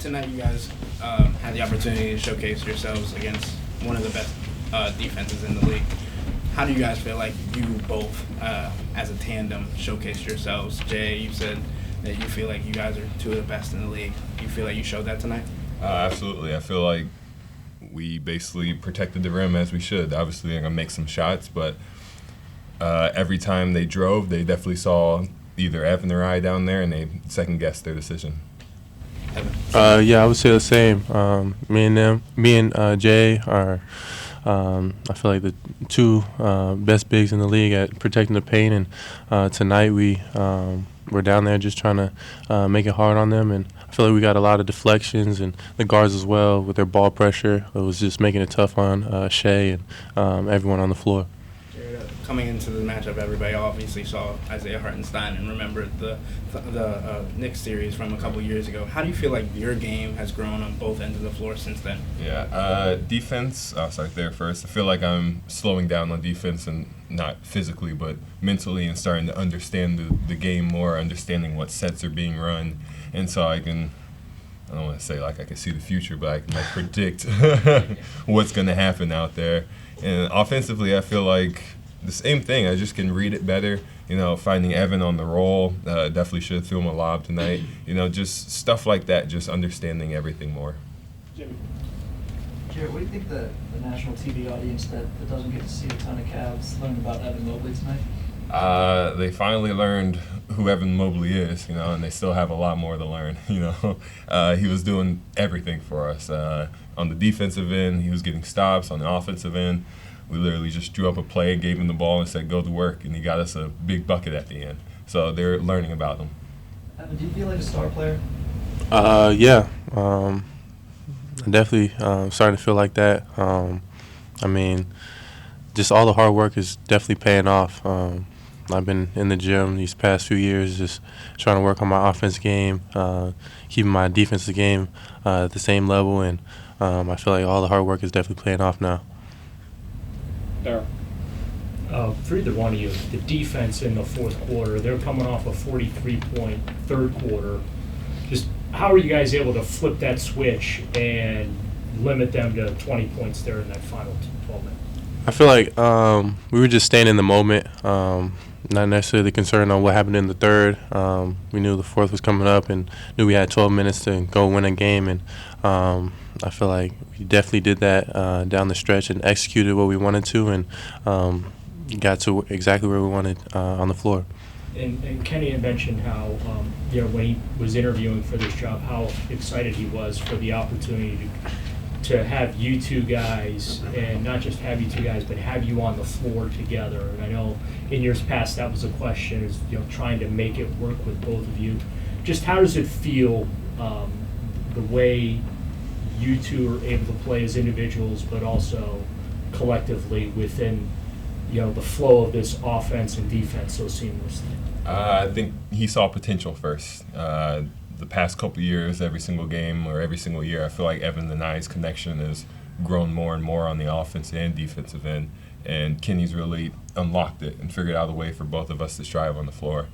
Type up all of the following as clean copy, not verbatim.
Tonight you guys had the opportunity to showcase yourselves against one of the best defenses in the league. How do you guys feel like you both, as a tandem, showcased yourselves? Jay, you said that you feel like you guys are two of the best in the league. Do you feel like you showed that tonight? Absolutely. I feel like we basically protected the rim as we should. Obviously, they're going to make some shots, but every time they drove, they definitely saw either Evan or I down there, and they second-guessed their decision. Yeah, I would say the same. Me and Jay are, I feel like the two best bigs in the league at protecting the paint. And tonight we're down there just trying to make it hard on them. And I feel like we got a lot of deflections, and the guards as well with their ball pressure. It was just making it tough on Shea and everyone on the floor. Coming into the matchup, everybody obviously saw Isaiah Hartenstein and remembered the Knicks series from a couple years ago. How do you feel like your game has grown on both ends of the floor since then? Yeah, defense, I'll start there first. I feel like I'm slowing down on defense, and not physically but mentally, and starting to understand the game more, understanding what sets are being run. And so I don't want to say like I can see the future, but I can like predict what's going to happen out there. And offensively, I feel like the same thing. I just can read it better. Finding Evan on the roll, definitely should have threw him a lob tonight. Just stuff like that, just understanding everything more. Jimmy. Jarrett, what do you think the national TV audience that doesn't get to see a ton of Cavs learned about Evan Mobley tonight? They finally learned who Evan Mobley is, and they still have a lot more to learn. He was doing everything for us. On the defensive end, he was getting stops. On the offensive end, we literally just drew up a play, gave him the ball, and said, go to work, and he got us a big bucket at the end. So they're learning about him. Evan, do you feel like a star player? Yeah. I'm definitely starting to feel like that. Just all the hard work is definitely paying off. I've been in the gym these past few years just trying to work on my offense game, keeping my defensive game at the same level, and I feel like all the hard work is definitely paying off now. For either one of you, the defense in the fourth quarter, they're coming off a 43-point third quarter. Just how are you guys able to flip that switch and limit them to 20 points there in that final 12 minutes? I feel like we were just staying in the moment, not necessarily concerned on what happened in the third. We knew the fourth was coming up and knew we had 12 minutes to go win a game. And I feel like we definitely did that down the stretch and executed what we wanted to, and got to exactly where we wanted on the floor. And Kenny had mentioned how, when he was interviewing for this job, how excited he was for the opportunity to have you two guys, and not just have you two guys, but have you on the floor together. And I know in years past that was a question, is trying to make it work with both of you. Just how does it feel, the way you two are able to play as individuals, but also collectively within the flow of this offense and defense so seamlessly? I think he saw potential first. The past couple of years, every single game or every single year, I feel like Evan and I's connection has grown more and more on the offensive and defensive end, and Kenny's really unlocked it and figured out a way for both of us to strive on the floor.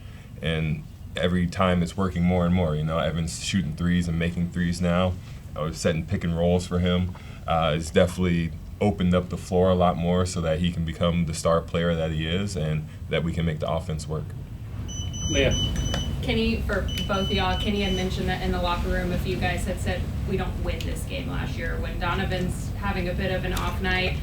And every time it's working more and more. Evan's shooting threes and making threes now. I was setting pick and rolls for him. It's definitely opened up the floor a lot more so that he can become the star player that he is, and that we can make the offense work. Leah. Kenny, for both of y'all, Kenny had mentioned that in the locker room, if you guys had said we don't win this game last year, when Donovan's having a bit of an off night,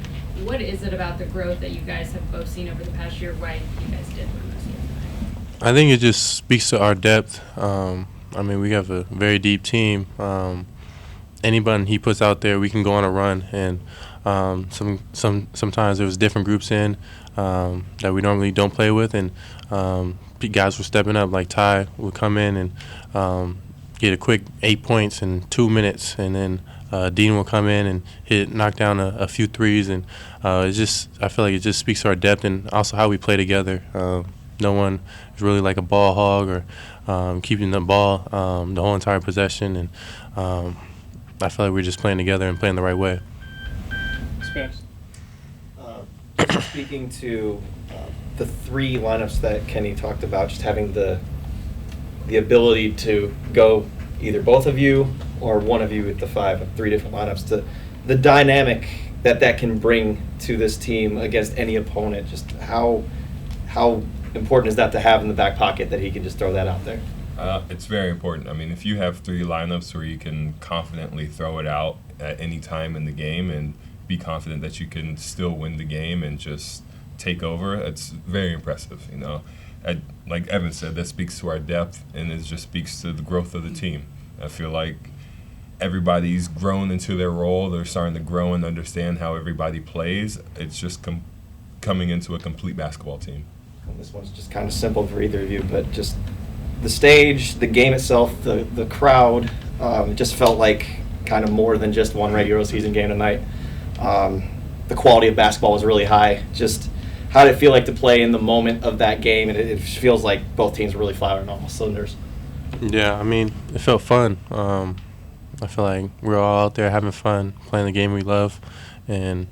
what is it about the growth that you guys have both seen over the past year why you guys did win this game tonight? I think it just speaks to our depth. We have a very deep team. Anybody he puts out there, we can go on a run, and sometimes there was different groups in that we normally don't play with, and guys were stepping up. Like Ty would come in and get a quick 8 points in 2 minutes, and then Dean will come in and knock down a few threes, and I feel like it just speaks to our depth and also how we play together. No one is really like a ball hog or keeping the ball the whole entire possession, and I feel like we're just playing together and playing the right way. Specs. Speaking to the three lineups that Kenny talked about, just having the ability to go either both of you or one of you with the 3 different lineups, the dynamic that can bring to this team against any opponent, just how important is that to have in the back pocket that he can just throw that out there? It's very important. I mean, if you have 3 lineups where you can confidently throw it out at any time in the game and be confident that you can still win the game and just take over, it's very impressive, you know. Like Evan said, that speaks to our depth, and it just speaks to the growth of the team. I feel like everybody's grown into their role. They're starting to grow and understand how everybody plays. It's just coming into a complete basketball team. Well, this one's just kind of simple for either of you, but just the stage, the game itself, the crowd, it just felt like kind of more than just one regular season game tonight. The quality of basketball was really high. Just how did it feel like to play in the moment of that game? And it feels like both teams were really firing on all cylinders. Yeah, I mean, it felt fun. I feel like we were all out there having fun, playing the game we love, and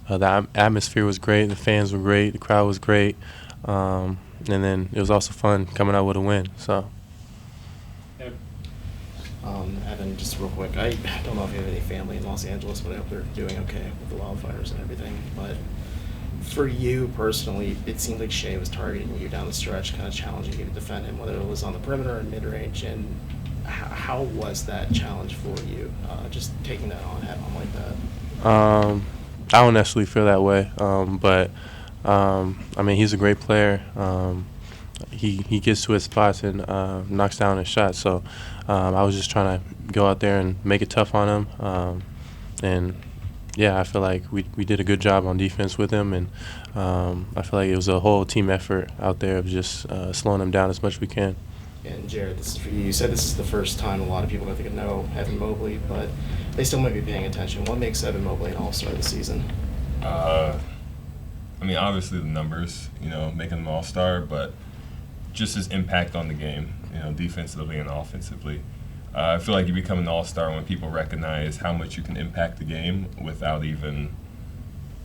the atmosphere was great. The fans were great. The crowd was great. And then it was also fun coming out with a win. So, Evan, just real quick, I don't know if you have any family in Los Angeles, but I hope they're doing okay with the wildfires and everything. But for you personally, it seemed like Shea was targeting you down the stretch, kind of challenging you to defend him, whether it was on the perimeter or mid-range. And how was that challenge for you, just taking that on head-on like that? I don't necessarily feel that way, but I mean, he's a great player. He gets to his spots and knocks down his shots. So I was just trying to go out there and make it tough on him. And yeah, I feel like we did a good job on defense with him, and I feel like it was a whole team effort out there of just slowing him down as much as we can. And Jarrett, this is for you. You said this is the first time a lot of people don't think of know Evan Mobley, but they still might be paying attention. What makes Evan Mobley an all-star this season? I mean, obviously the numbers, you know, making him an all-star, but just his impact on the game, you know, defensively and offensively. I feel like you become an all-star when people recognize how much you can impact the game without even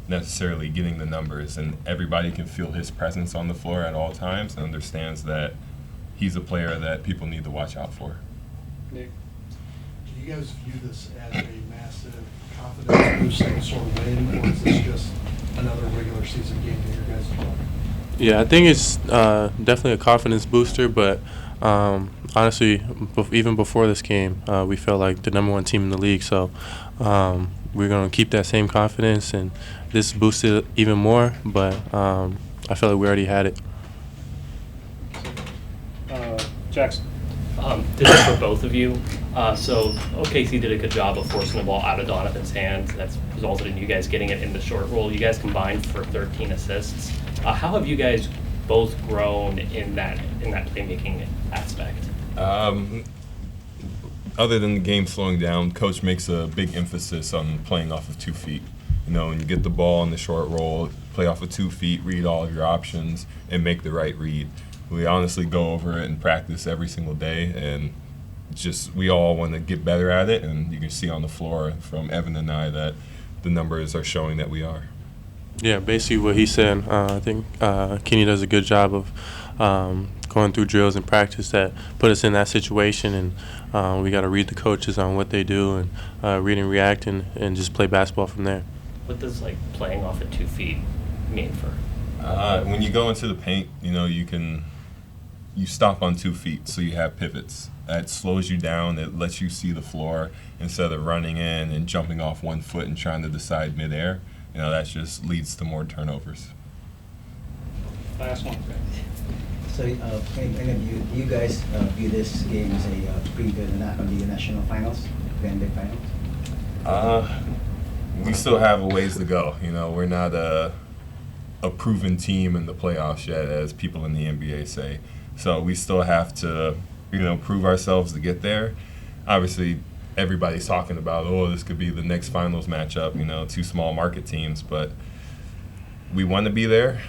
necessarily getting the numbers, and everybody can feel his presence on the floor at all times and understands that he's a player that people need to watch out for. Nick, do you guys view this as a massive confidence boosting sort of win, or is this just another regular season game that your guys are playing? Yeah, I think it's definitely a confidence booster, but honestly, even before this game, we felt like the #1 team in the league. So we're going to keep that same confidence, and this boosted it even more, but I felt like we already had it. Jackson. This is for both of you. So OKC did a good job of forcing the ball out of Donovan's hands. That's resulted in you guys getting it in the short roll. You guys combined for 13 assists. How have you guys both grown in that playmaking aspect? Other than the game slowing down, coach makes a big emphasis on playing off of 2 feet. You know, when you get the ball in the short roll, play off of 2 feet, read all of your options, and make the right read. We honestly go over it in practice every single day, and just we all want to get better at it, and you can see on the floor from Evan and I that the numbers are showing that we are. Yeah, basically what he said. I think Kenny does a good job of going through drills and practice that put us in that situation, and we got to read the coaches on what they do and read and react and just play basketball from there. What does playing off at 2 feet mean for? When you go into the paint, you know, you stop on 2 feet, so you have pivots. That slows you down. It lets you see the floor instead of running in and jumping off 1 foot and trying to decide midair. You know, that just leads to more turnovers. Last one. So, you guys view this game as a preview on the national finals, FanDuel finals? We still have a ways to go. You know, we're not a proven team in the playoffs yet, as people in the NBA say. So we still have to, you know, prove ourselves to get there. Obviously, everybody's talking about, this could be the next finals matchup, you know, 2 small market teams. But we want to be there.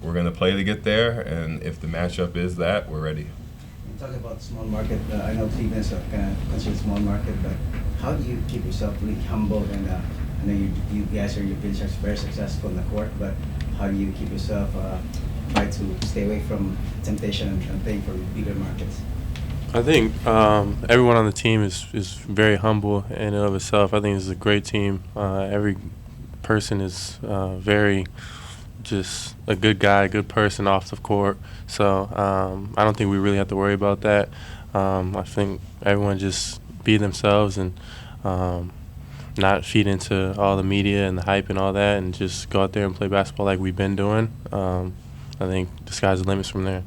We're going to play to get there. And if the matchup is that, we're ready. You talk about small market. I know Cleveland's kind of considered small market, but how do you keep yourself really humble? And I know you guys are very successful in the court, but how do you keep yourself try to stay away from temptation and playing for bigger markets? I think everyone on the team is very humble in and of itself. I think it's a great team. Every person is very just a good guy, a good person off the court. So I don't think we really have to worry about that. I think everyone just be themselves and not feed into all the media and the hype and all that, and just go out there and play basketball like we've been doing. I think the sky's the limit from there.